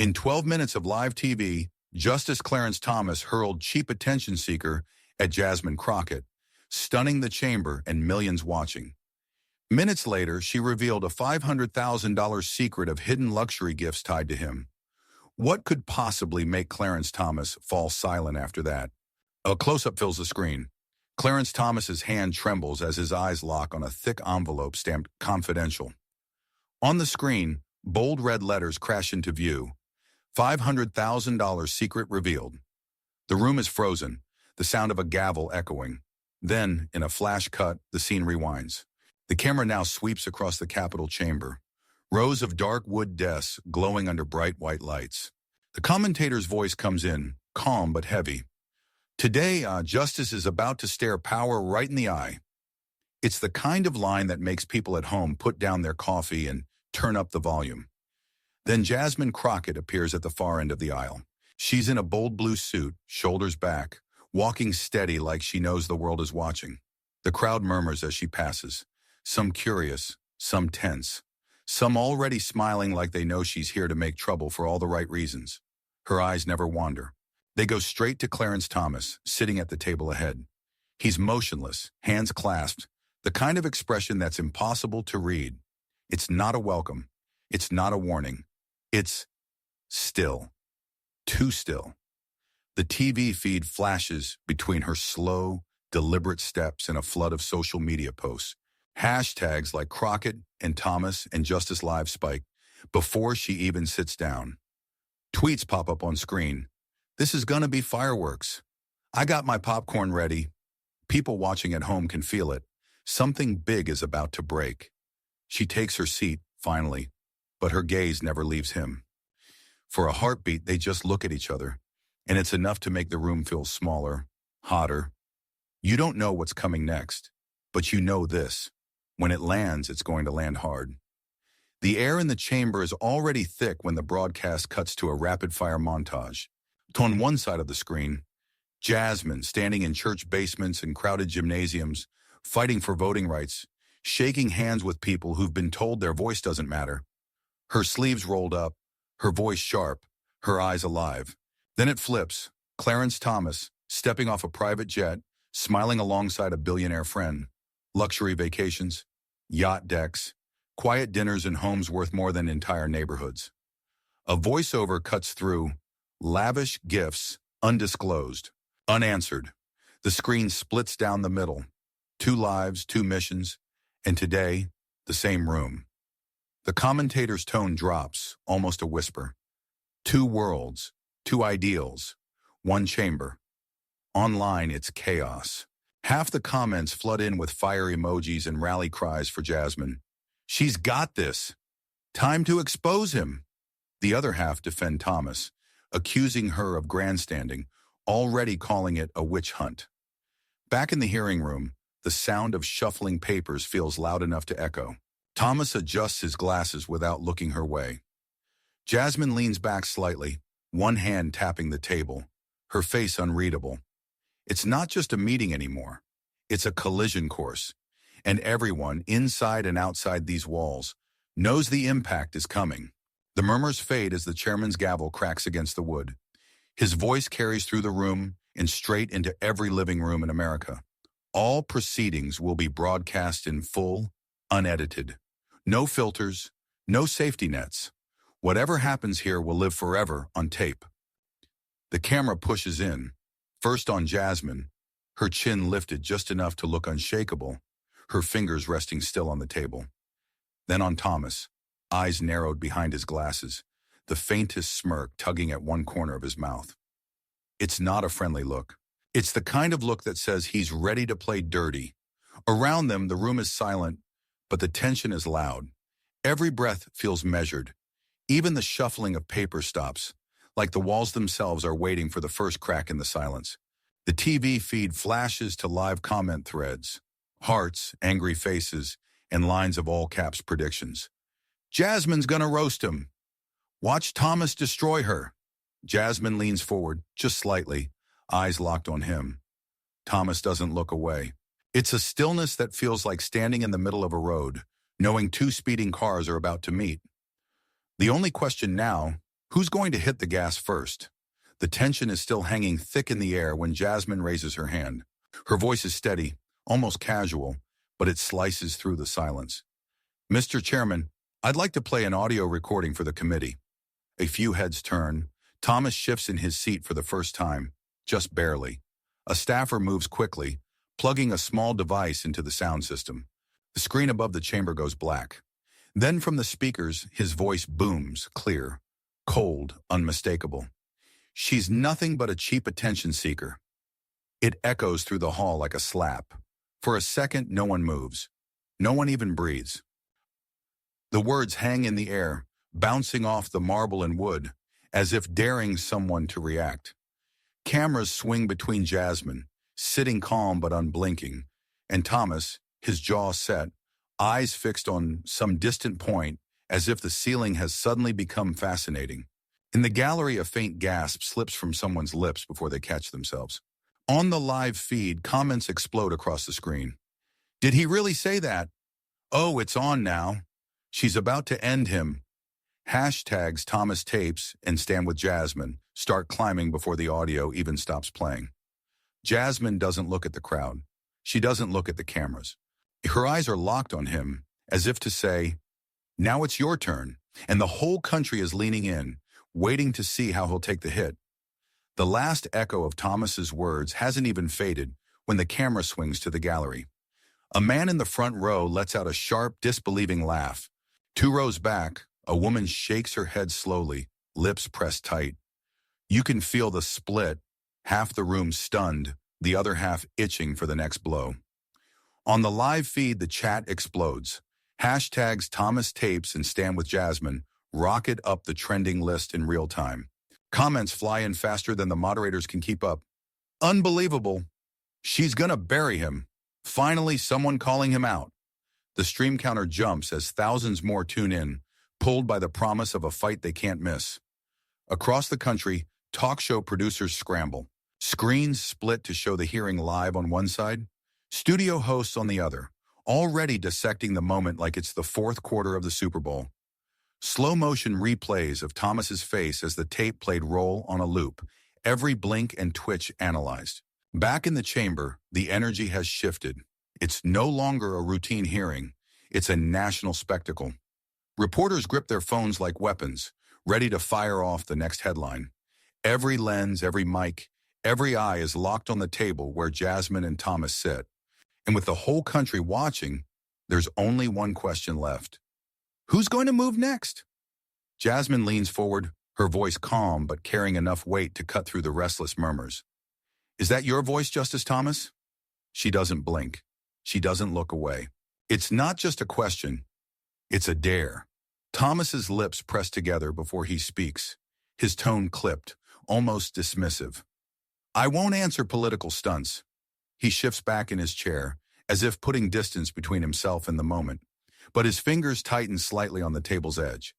In 12 minutes of live TV, Justice Clarence Thomas hurled cheap attention seeker at Jasmine Crockett, stunning the chamber and millions watching. Minutes later, she revealed a $500,000 secret of hidden luxury gifts tied to him. What could possibly make Clarence Thomas fall silent after that? A close-up fills the screen. Clarence Thomas's hand trembles as his eyes lock on a thick envelope stamped "Confidential." On the screen, bold red letters crash into view. $500,000 secret revealed. The room is frozen, the sound of a gavel echoing. Then, in a flash cut, the scene rewinds. The camera now sweeps across the Capitol chamber. Rows of dark wood desks glowing under bright white lights. The commentator's voice comes in, calm but heavy. Today, Justice is about to stare power right in the eye. It's the kind of line that makes people at home put down their coffee and turn up the volume. Then Jasmine Crockett appears at the far end of the aisle. She's in a bold blue suit, shoulders back, walking steady like she knows the world is watching. The crowd murmurs as she passes, some curious, some tense, some already smiling like they know she's here to make trouble for all the right reasons. Her eyes never wander. They go straight to Clarence Thomas, sitting at the table ahead. He's motionless, hands clasped, the kind of expression that's impossible to read. It's not a welcome. It's not a warning. It's still. Too still. The TV feed flashes between her slow, deliberate steps and a flood of social media posts. Hashtags like Crockett and Thomas and Justice Live spike before she even sits down. Tweets pop up on screen. This is gonna be fireworks. I got my popcorn ready. People watching at home can feel it. Something big is about to break. She takes her seat, finally, but her gaze never leaves him. For a heartbeat, they just look at each other, and it's enough to make the room feel smaller, hotter. You don't know what's coming next, but you know this. When it lands, it's going to land hard. The air in the chamber is already thick when the broadcast cuts to a rapid-fire montage. On one side of the screen, Jasmine standing in church basements and crowded gymnasiums, fighting for voting rights, shaking hands with people who've been told their voice doesn't matter. Her sleeves rolled up, her voice sharp, her eyes alive. Then it flips. Clarence Thomas, stepping off a private jet, smiling alongside a billionaire friend. Luxury vacations, yacht decks, quiet dinners in homes worth more than entire neighborhoods. A voiceover cuts through. Lavish gifts, undisclosed, unanswered. The screen splits down the middle. 2 lives, 2 missions, and today, the same room. The commentator's tone drops, almost a whisper. 2 worlds, 2 ideals, 1 chamber. Online, it's chaos. Half the comments flood in with fire emojis and rally cries for Jasmine. She's got this. Time to expose him. The other half defend Thomas, accusing her of grandstanding, already calling it a witch hunt. Back in the hearing room, the sound of shuffling papers feels loud enough to echo. Thomas adjusts his glasses without looking her way. Jasmine leans back slightly, one hand tapping the table, her face unreadable. It's not just a meeting anymore. It's a collision course, and everyone, inside and outside these walls, knows the impact is coming. The murmurs fade as the chairman's gavel cracks against the wood. His voice carries through the room and straight into every living room in America. All proceedings will be broadcast in full, unedited. No filters, no safety nets. Whatever happens here will live forever on tape. The camera pushes in, first on Jasmine, her chin lifted just enough to look unshakable, her fingers resting still on the table. Then on Thomas, eyes narrowed behind his glasses, the faintest smirk tugging at one corner of his mouth. It's not a friendly look. It's the kind of look that says he's ready to play dirty. Around them, the room is silent, but the tension is loud. Every breath feels measured. Even the shuffling of paper stops, like the walls themselves are waiting for the first crack in the silence. The TV feed flashes to live comment threads, hearts, angry faces, and lines of all caps predictions. Jasmine's gonna roast him. Watch Thomas destroy her. Jasmine leans forward, just slightly, eyes locked on him. Thomas doesn't look away. It's a stillness that feels like standing in the middle of a road, knowing 2 speeding cars are about to meet. The only question now, Who's going to hit the gas first? The tension is still hanging thick in the air when Jasmine raises her hand. Her voice is steady, almost casual, but it slices through the silence. Mr. Chairman, I'd like to play an audio recording for the committee. A few heads turn. Thomas shifts in his seat for the first time, just barely. A staffer moves quickly, plugging a small device into the sound system. The screen above the chamber goes black. Then from the speakers, his voice booms, clear, cold, unmistakable. She's nothing but a cheap attention seeker. It echoes through the hall like a slap. For a second, no one moves. No one even breathes. The words hang in the air, bouncing off the marble and wood, as if daring someone to react. Cameras swing between Jasmine, sitting calm but unblinking, and Thomas, his jaw set, eyes fixed on some distant point, as if the ceiling has suddenly become fascinating. In the gallery, a faint gasp slips from someone's lips before they catch themselves. On the live feed, comments explode across the screen. Did he really say that? Oh, it's on now. She's about to end him. Hashtags Thomas tapes and Stand with Jasmine start climbing before the audio even stops playing. Jasmine doesn't look at the crowd. She doesn't look at the cameras. Her eyes are locked on him, as if to say, now it's your turn, and the whole country is leaning in, waiting to see how he'll take the hit. The last echo of Thomas's words hasn't even faded when the camera swings to the gallery. A man in the front row lets out a sharp, disbelieving laugh. 2 rows back, a woman shakes her head slowly, lips pressed tight. You can feel the split, half the room stunned, the other half itching for the next blow. On the live feed, the chat explodes. Hashtags Thomas tapes and Stand with Jasmine rocket up the trending list in real time. Comments fly in faster than the moderators can keep up. Unbelievable. She's gonna bury him. Finally, someone calling him out. The stream counter jumps as thousands more tune in, pulled by the promise of a fight they can't miss. Across the country, talk show producers scramble. Screens split to show the hearing live on one side, studio hosts on the other, already dissecting the moment like it's the fourth quarter of the Super Bowl. Slow-motion replays of Thomas's face as the tape played roll on a loop, every blink and twitch analyzed. Back in the chamber, the energy has shifted. It's no longer a routine hearing. It's a national spectacle. Reporters grip their phones like weapons, ready to fire off the next headline. Every lens, every mic, every eye is locked on the table where Jasmine and Thomas sit. And with the whole country watching, there's only one question left. Who's going to move next? Jasmine leans forward, her voice calm but carrying enough weight to cut through the restless murmurs. Is that your voice, Justice Thomas? She doesn't blink. She doesn't look away. It's not just a question. It's a dare. Thomas's lips press together before he speaks, his tone clipped, almost dismissive. I won't answer political stunts. He shifts back in his chair, as if putting distance between himself and the moment, but his fingers tighten slightly on the table's edge.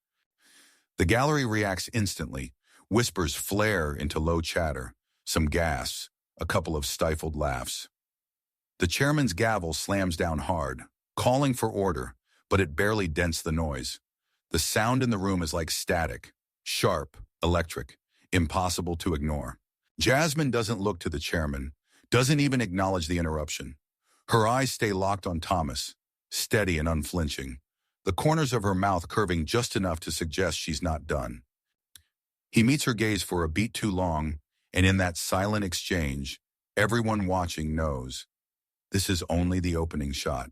The gallery reacts instantly. Whispers flare into low chatter, some gasps, a couple of stifled laughs. The chairman's gavel slams down hard, calling for order, but it barely dents the noise. The sound in the room is like static, sharp, electric, impossible to ignore. Jasmine doesn't look to the chairman, doesn't even acknowledge the interruption. Her eyes stay locked on Thomas, steady and unflinching, the corners of her mouth curving just enough to suggest she's not done. He meets her gaze for a beat too long, and in that silent exchange, everyone watching knows this is only the opening shot.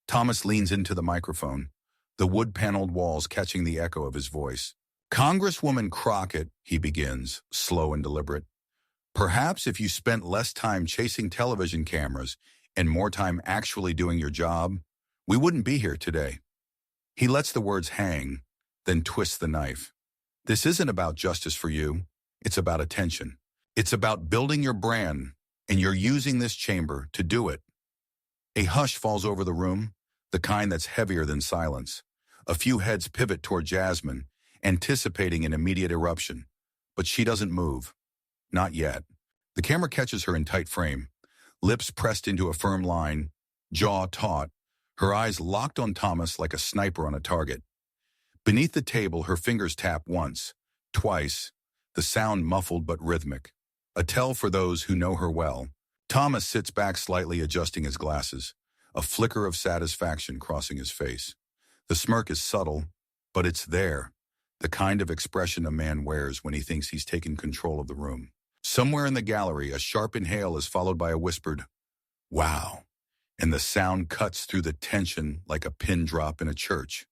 Thomas leans into the microphone, the wood-paneled walls catching the echo of his voice. Congresswoman Crockett, he begins, slow and deliberate. Perhaps if you spent less time chasing television cameras and more time actually doing your job, we wouldn't be here today. He lets the words hang, then twists the knife. This isn't about justice for you. It's about attention. It's about building your brand, and you're using this chamber to do it. A hush falls over the room, the kind that's heavier than silence. A few heads pivot toward Jasmine, anticipating an immediate eruption. But she doesn't move. Not yet. The camera catches her in tight frame, lips pressed into a firm line, jaw taut, her eyes locked on Thomas like a sniper on a target. Beneath the table, her fingers tap once, twice, the sound muffled but rhythmic. A tell for those who know her well. Thomas sits back slightly, adjusting his glasses, a flicker of satisfaction crossing his face. The smirk is subtle, but it's there, the kind of expression a man wears when he thinks he's taken control of the room. Somewhere in the gallery, a sharp inhale is followed by a whispered, "Wow," and the sound cuts through the tension like a pin drop in a church.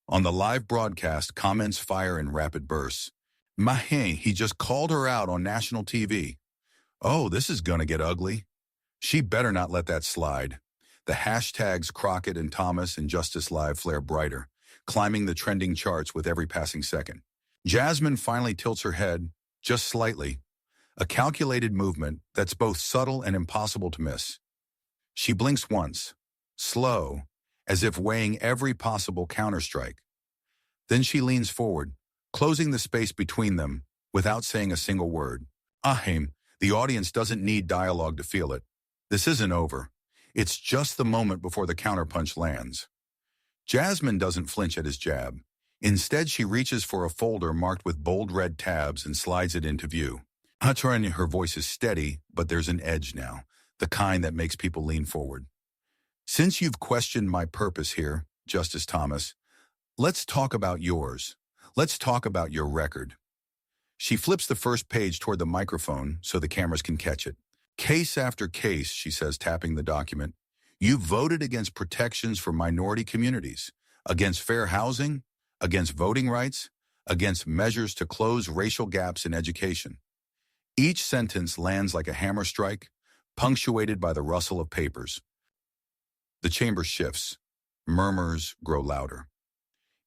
On the live broadcast, comments fire in rapid bursts. "Mahin, he just called her out on national TV. Oh, this is gonna get ugly. She better not let that slide." The hashtags Crockett and Thomas and Justice Live flare brighter, climbing the trending charts with every passing second. Jasmine finally tilts her head, just slightly, a calculated movement that's both subtle and impossible to miss. She blinks once, slow, as if weighing every possible counterstrike. Then she leans forward, closing the space between them without saying a single word. Ahim, the audience doesn't need dialogue to feel it. This isn't over. It's just the moment before the counterpunch lands. Jasmine doesn't flinch at his jab. Instead, she reaches for a folder marked with bold red tabs and slides it into view. Her voice is steady, but there's an edge now, the kind that makes people lean forward. "Since you've questioned my purpose here, Justice Thomas, let's talk about yours. Let's talk about your record." She flips the first page toward the microphone so the cameras can catch it. "Case after case," she says, tapping the document, "you've voted against protections for minority communities, against fair housing, against voting rights, against measures to close racial gaps in education." Each sentence lands like a hammer strike, punctuated by the rustle of papers. The chamber shifts. Murmurs grow louder.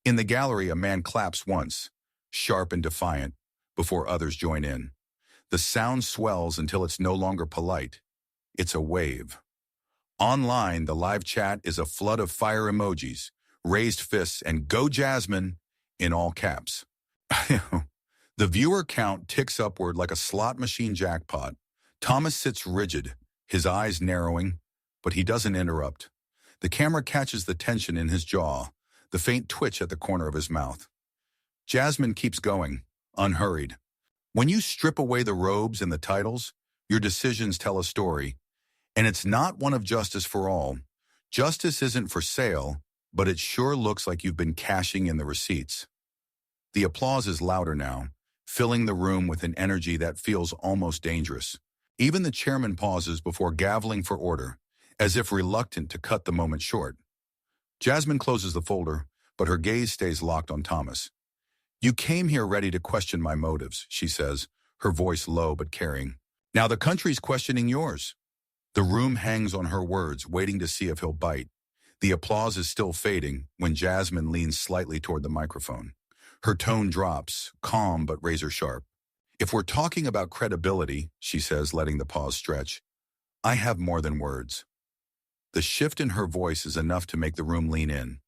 In the gallery, a man claps once, sharp and defiant, before others join in. The sound swells until it's no longer polite. It's a wave. Online, the live chat is a flood of fire emojis, raised fists, and "Go Jasmine" in all caps. The viewer count ticks upward like a slot machine jackpot. Thomas sits rigid, his eyes narrowing, but he doesn't interrupt. The camera catches the tension in his jaw, the faint twitch at the corner of his mouth. Jasmine keeps going, unhurried. "When you strip away the robes and the titles, your decisions tell a story. And it's not one of justice for all. Justice isn't for sale, but it sure looks like you've been cashing in the receipts." The applause is louder now, filling the room with an energy that feels almost dangerous. Even the chairman pauses before gaveling for order, as if reluctant to cut the moment short. Jasmine closes the folder, but her gaze stays locked on Thomas. "You came here ready to question my motives," she says, her voice low but caring. "Now the country's questioning yours." The room hangs on her words, waiting to see if he'll bite. The applause is still fading when Jasmine leans slightly toward the microphone. Her tone drops, calm but razor sharp. "If we're talking about credibility," she says, letting the pause stretch, "I have more than words." The shift in her voice is enough to make the room lean in.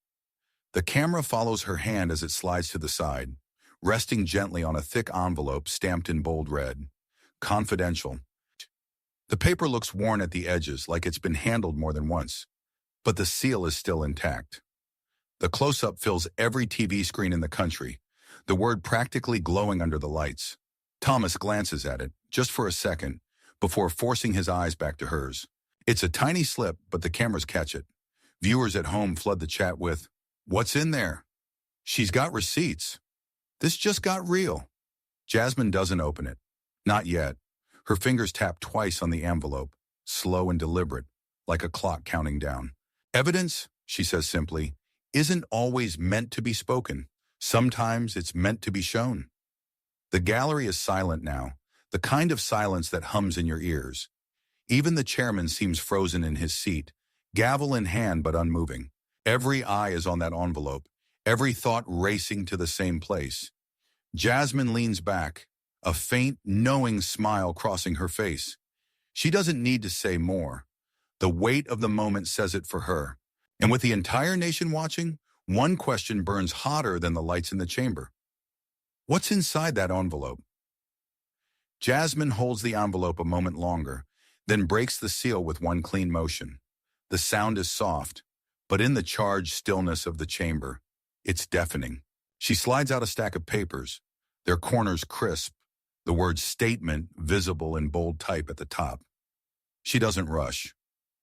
The camera follows her hand as it slides to the side, resting gently on a thick envelope stamped in bold red. "Confidential." The paper looks worn at the edges, like it's been handled more than once, but the seal is still intact. The close-up fills every TV screen in the country, the word practically glowing under the lights. Thomas glances at it, just for a second, before forcing his eyes back to hers. It's a tiny slip, but the cameras catch it. Viewers at home flood the chat with, "What's in there? She's got receipts. This just got real." Jasmine doesn't open it. Not yet. Her fingers tap twice on the envelope, slow and deliberate, like a clock counting down. "Evidence," she says simply, "isn't always meant to be spoken. Sometimes it's meant to be shown." The gallery is silent now, the kind of silence that hums in your ears. Even the chairman seems frozen in his seat, gavel in hand but unmoving. Every eye is on that envelope, every thought racing to the same place. Jasmine leans back, a faint, knowing smile crossing her face. She doesn't need to say more. The weight of the moment says it for her. And with the entire nation watching, one question burns hotter than the lights in the chamber. What's inside that envelope? Jasmine holds the envelope a moment longer, then breaks the seal with one clean motion. The sound is soft, but in the charged stillness of the chamber, it's deafening. She slides out a stack of papers, their corners crisp, the word statement visible in bold type at the top. She doesn't rush.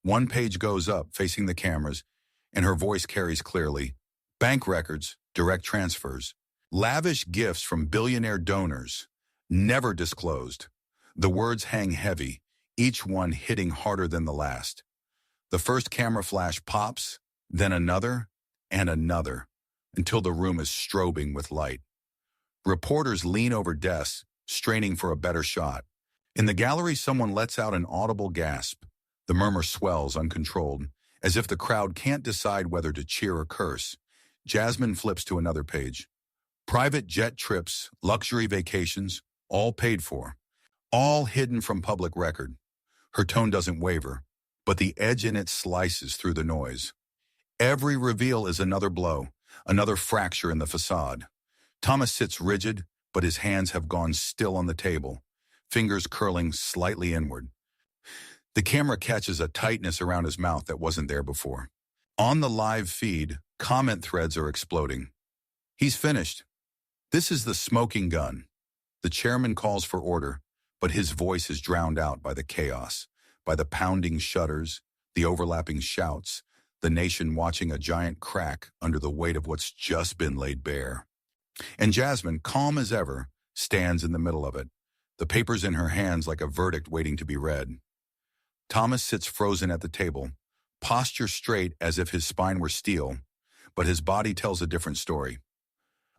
One page goes up, facing the cameras, and her voice carries clearly. Bank records, direct transfers, lavish gifts from billionaire donors, never disclosed. The words hang heavy, each one hitting harder than the last. The first camera flash pops, then another, and another, until the room is strobing with light. Reporters lean over desks, straining for a better shot. In the gallery, someone lets out an audible gasp. The murmur swells uncontrolled, as if the crowd can't decide whether to cheer or curse. Jasmine flips to another page. Private jet trips, luxury vacations, all paid for. All hidden from public record. Her tone doesn't waver, but the edge in it slices through the noise. Every reveal is another blow, another fracture in the facade. Thomas sits rigid, but his hands have gone still on the table, fingers curling slightly inward. The camera catches a tightness around his mouth that wasn't there before. On the live feed, comment threads are exploding. He's finished. This is the smoking gun. The chairman calls for order, but his voice is drowned out by the chaos, by the pounding shutters, the overlapping shouts, the nation watching a giant crack under the weight of what's just been laid bare. And Jasmine, calm as ever, stands in the middle of it, the papers in her hands like a verdict waiting to be read. Thomas sits frozen at the table, posture straight as if his spine were steel, but his body tells a different story.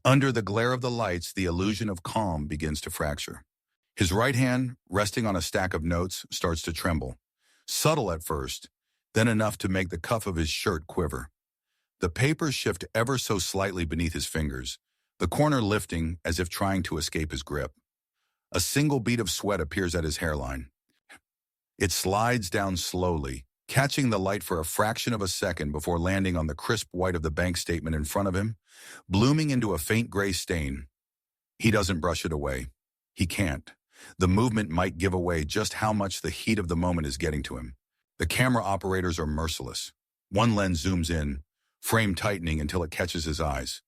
Under the glare of the lights, the illusion of calm begins to fracture. His right hand, resting on a stack of notes, starts to tremble. Subtle at first, then enough to make the cuff of his shirt quiver. The papers shift ever so slightly beneath his fingers, the corner lifting as if trying to escape his grip. A single bead of sweat appears at his hairline. It slides down slowly, catching the light for a fraction of a second before landing on the crisp white of the bank statement in front of him, blooming into a faint gray stain. He doesn't brush it away. He can't. The movement might give away just how much the heat of the moment is getting to him. The camera operators are merciless. One lens zooms in, frame tightening until it catches his eyes.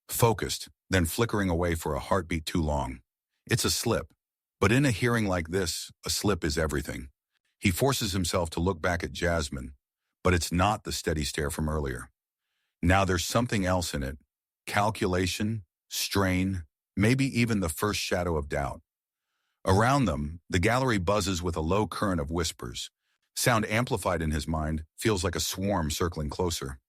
Focused, then flickering away for a heartbeat too long. It's a slip. But in a hearing like this, a slip is everything. He forces himself to look back at Jasmine, but it's not the steady stare from earlier. Now there's something else in it. Calculation, strain, maybe even the first shadow of doubt. Around them, the gallery buzzes with a low current of whispers. Sound amplified in his mind feels like a swarm circling closer.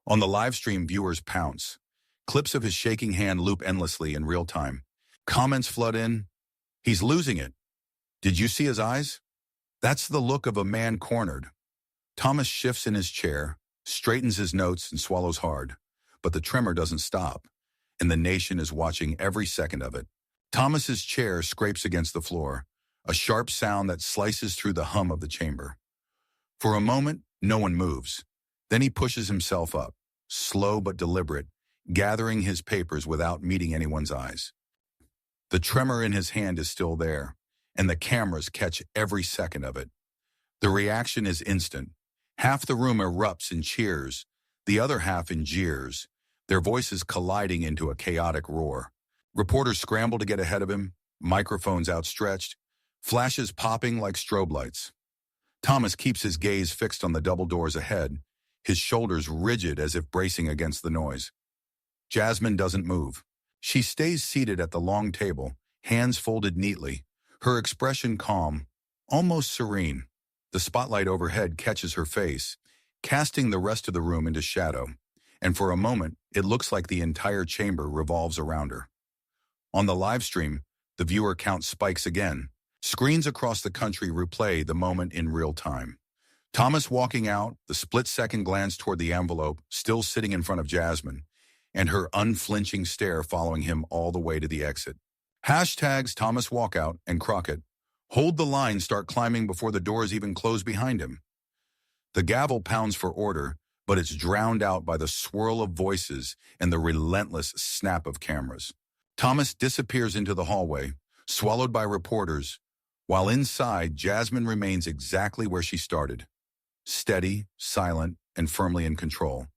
On the live stream, viewers pounce. Clips of his shaking hand loop endlessly in real time. Comments flood in. He's losing it. Did you see his eyes? That's the look of a man cornered. Thomas shifts in his chair, straightens his notes, and swallows hard. But the tremor doesn't stop, and the nation is watching every second of it. Thomas's chair scrapes against the floor, a sharp sound that slices through the hum of the chamber. For a moment, no one moves. Then he pushes himself up, slow but deliberate, gathering his papers without meeting anyone's eyes. The tremor in his hand is still there, and the cameras catch every second of it. The reaction is instant. Half the room erupts in cheers, the other half in jeers, their voices colliding into a chaotic roar. Reporters scramble to get ahead of him, microphones outstretched, flashes popping like strobe lights. Thomas keeps his gaze fixed on the double doors ahead, his shoulders rigid as if bracing against the noise. Jasmine doesn't move. She stays seated at the long table, hands folded neatly, her expression calm, almost serene. The spotlight overhead catches her face, casting the rest of the room into shadow, and for a moment, it looks like the entire chamber revolves around her. On the live stream, the viewer count spikes again. Screens across the country replay the moment in real time. Thomas walking out, the split-second glance toward the envelope, still sitting in front of Jasmine, and her unflinching stare following him all the way to the exit. Hashtags Thomas Walkout and Crockett. Hold the line start climbing before the doors even close behind him. The gavel pounds for order, but it's drowned out by the swirl of voices and the relentless snap of cameras. Thomas disappears into the hallway, swallowed by reporters, while inside, Jasmine remains exactly where she started, steady, silent, and firmly in control.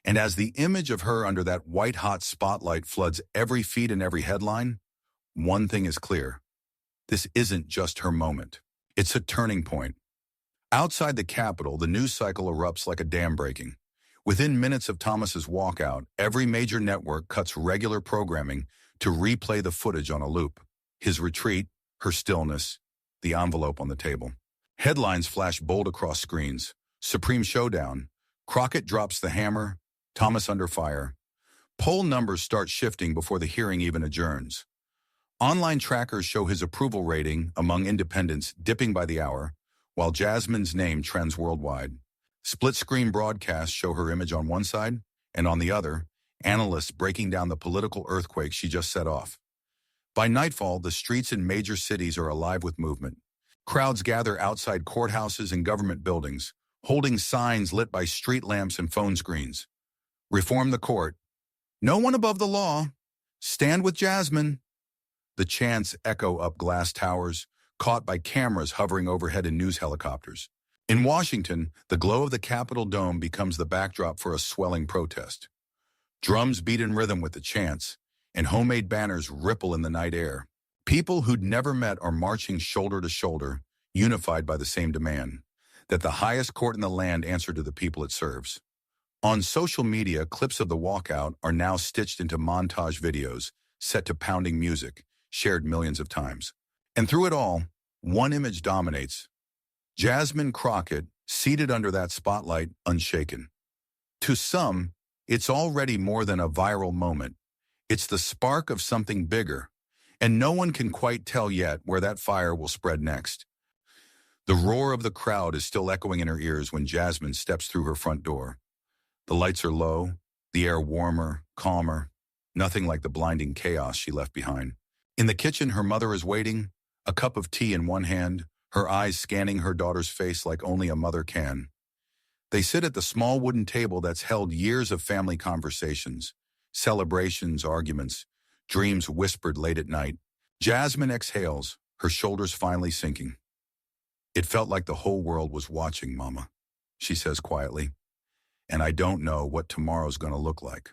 And as the image of her under that white-hot spotlight floods every feed and every headline, one thing is clear. This isn't just her moment. It's a turning point. Outside the Capitol, the news cycle erupts like a dam breaking. Within minutes of Thomas's walkout, every major network cuts regular programming to replay the footage on a loop. His retreat, her stillness, the envelope on the table. Headlines flash bold across screens. Supreme showdown. Crockett drops the hammer. Thomas under fire. Poll numbers start shifting before the hearing even adjourns. Online trackers show his approval rating among independents dipping by the hour, while Jasmine's name trends worldwide. Split-screen broadcasts show her image on one side, and on the other, analysts breaking down the political earthquake she just set off. By nightfall, the streets in major cities are alive with movement. Crowds gather outside courthouses and government buildings, holding signs lit by street lamps and phone screens. Reform the court. No one above the law. Stand with Jasmine. The chants echo up glass towers, caught by cameras hovering overhead in news helicopters. In Washington, the glow of the Capitol dome becomes the backdrop for a swelling protest. Drums beat in rhythm with the chants, and homemade banners ripple in the night air. People who'd never met are marching shoulder to shoulder, unified by the same demand, that the highest court in the land answer to the people it serves. On social media, clips of the walkout are now stitched into montage videos, set to pounding music, shared millions of times. And through it all, one image dominates. Jasmine Crockett, seated under that spotlight, unshaken. To some, it's already more than a viral moment. It's the spark of something bigger, and no one can quite tell yet where that fire will spread next. The roar of the crowd is still echoing in her ears when Jasmine steps through her front door. The lights are low, the air warmer, calmer, nothing like the blinding chaos she left behind. In the kitchen, her mother is waiting, a cup of tea in one hand, her eyes scanning her daughter's face like only a mother can. They sit at the small wooden table that's held years of family conversations, celebrations, arguments, dreams whispered late at night. Jasmine exhales, her shoulders finally sinking. It felt like the whole world was watching, Mama, she says quietly. And I don't know what tomorrow's going to look like.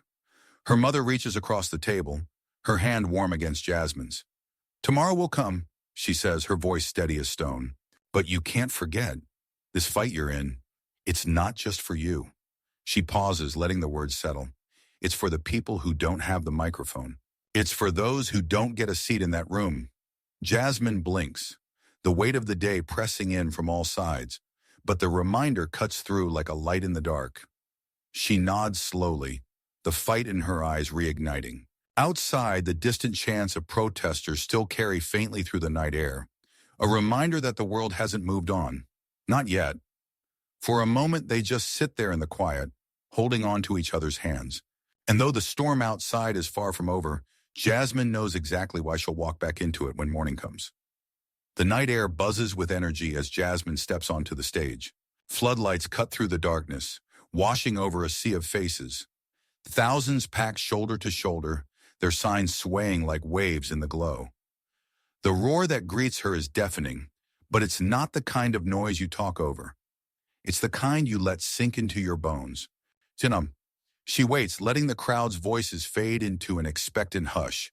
Her mother reaches across the table, her hand warm against Jasmine's. Tomorrow will come, she says, her voice steady as stone. But you can't forget, this fight you're in, it's not just for you. She pauses, letting the words settle. It's for the people who don't have the microphone. It's for those who don't get a seat in that room. Jasmine blinks, the weight of the day pressing in from all sides, but the reminder cuts through like a light in the dark. She nods slowly, the fight in her eyes reigniting. Outside, the distant chants of protesters still carry faintly through the night air, a reminder that the world hasn't moved on. Not yet. For a moment, they just sit there in the quiet, holding on to each other's hands. And though the storm outside is far from over, Jasmine knows exactly why she'll walk back into it when morning comes. The night air buzzes with energy as Jasmine steps onto the stage. Floodlights cut through the darkness, washing over a sea of faces. Thousands packed shoulder to shoulder, their signs swaying like waves in the glow. The roar that greets her is deafening, but it's not the kind of noise you talk over. It's the kind you let sink into your bones. She waits, letting the crowd's voices fade into an expectant hush.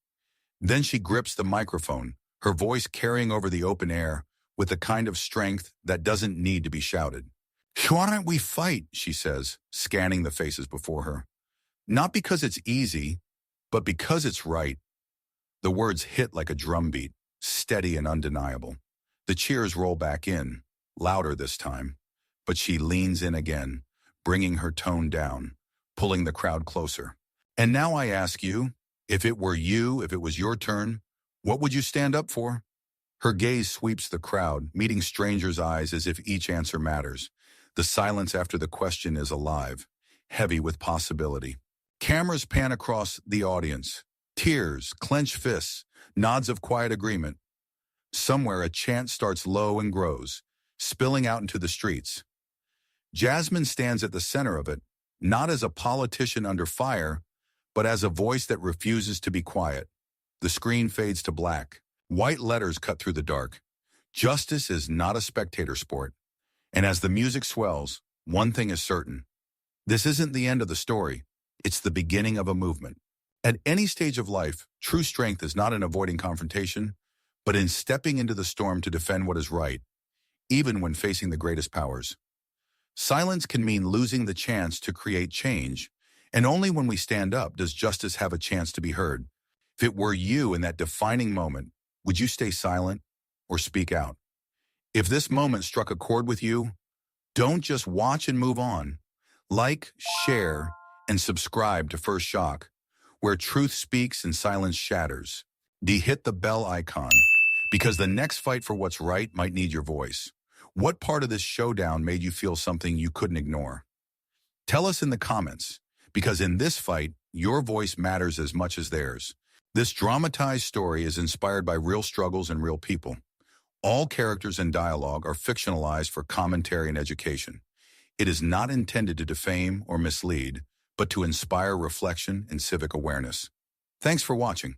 Then she grips the microphone, her voice carrying over the open air with the kind of strength that doesn't need to be shouted. Why don't we fight, she says, scanning the faces before her. Not because it's easy, but because it's right. The words hit like a drumbeat, steady and undeniable. The cheers roll back in, louder this time, but she leans in again, bringing her tone down, pulling the crowd closer. And now I ask you, if it were you, if it was your turn, what would you stand up for? Her gaze sweeps the crowd, meeting strangers' eyes as if each answer matters. The silence after the question is alive, heavy with possibility. Cameras pan across the audience. Tears, clenched fists, nods of quiet agreement. Somewhere a chant starts low and grows, spilling out into the streets. Jasmine stands at the center of it, not as a politician under fire, but as a voice that refuses to be quiet. The screen fades to black. White letters cut through the dark. Justice is not a spectator sport. And as the music swells, one thing is certain. This isn't the end of the story. It's the beginning of a movement. At any stage of life, true strength is not in avoiding confrontation, but in stepping into the storm to defend what is right, even when facing the greatest powers. Silence can mean losing the chance to create change, and only when we stand up does justice have a chance to be heard. If it were you in that defining moment, would you stay silent or speak out? If this moment struck a chord with you, don't just watch and move on. Like, share, and subscribe to First Shock, where truth speaks and silence shatters. Hit the bell icon, because the next fight for what's right might need your voice. What part of this showdown made you feel something you couldn't ignore? Tell us in the comments, because in this fight, your voice matters as much as theirs. This dramatized story is inspired by real struggles and real people. All characters and dialogue are fictionalized for commentary and education. It is not intended to defame or mislead, but to inspire reflection and civic awareness. Thanks for watching.